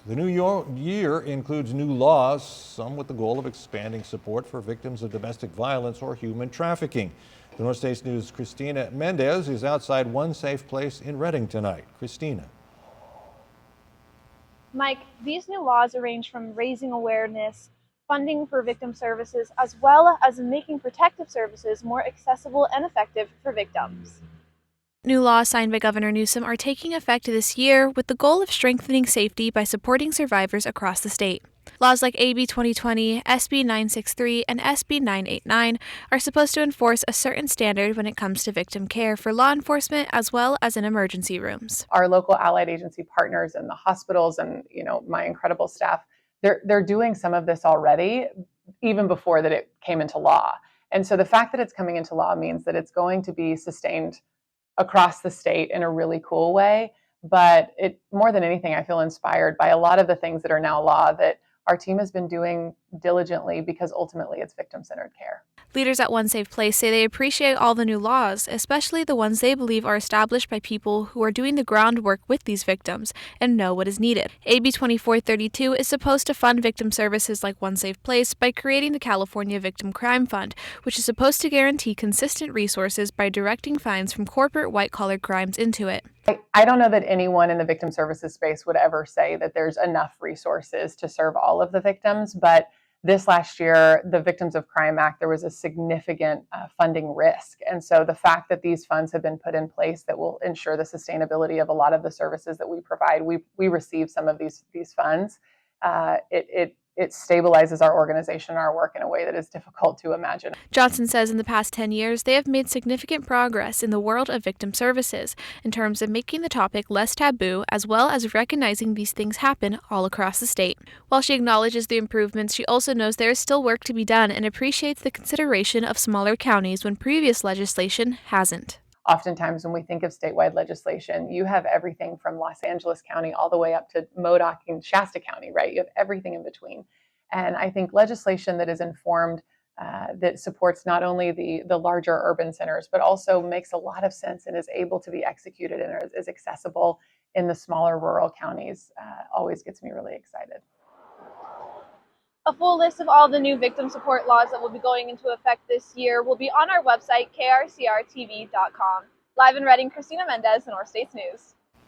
The new year includes new laws, some with the goal of expanding support for victims of domestic violence or human trafficking. The Northstate News' Christina Mendez is outside One Safe Place in Reading tonight. Christina. Mike, these new laws range from raising awareness, funding for victim services, as well as making protective services more accessible and effective for victims. New laws signed by Governor Newsom are taking effect this year with the goal of strengthening safety by supporting survivors across the state. Laws like AB 2020, SB 963, and SB 989 are supposed to enforce a certain standard when it comes to victim care for law enforcement as well as in emergency rooms. Our local allied agency partners and the hospitals and my incredible staff, they're doing some of this already, even before that it came into law. And so the fact that it's coming into law means that it's going to be sustained across the state in a really cool way. But more than anything, I feel inspired by a lot of the things that are now law that our team has been doing diligently because ultimately it's victim-centered care. Leaders at One Safe Place say they appreciate all the new laws, especially the ones they believe are established by people who are doing the groundwork with these victims and know what is needed. AB 2432 is supposed to fund victim services like One Safe Place by creating the California Victim Crime Fund, which is supposed to guarantee consistent resources by directing fines from corporate white-collar crimes into it. I don't know that anyone in the victim services space would ever say that there's enough resources to serve all of the victims, but this last year, the Victims of Crime Act, there was a significant funding risk. And so the fact that these funds have been put in place that will ensure the sustainability of a lot of the services that we provide, we receive some of these funds. It stabilizes our organization and our work in a way that is difficult to imagine. Johnson says in the past 10 years, they have made significant progress in the world of victim services in terms of making the topic less taboo, as well as recognizing these things happen all across the state. While she acknowledges the improvements, she also knows there is still work to be done and appreciates the consideration of smaller counties when previous legislation hasn't. Oftentimes when we think of statewide legislation, you have everything from Los Angeles County all the way up to Modoc and Shasta County, right? You have everything in between. And I think legislation that is informed, that supports not only the larger urban centers, but also makes a lot of sense and is able to be executed and is accessible in the smaller rural counties, always gets me really excited. A full list of all the new victim support laws that will be going into effect this year will be on our website, krcrtv.com. Live in Reading, Christina Mendez, Northstate News.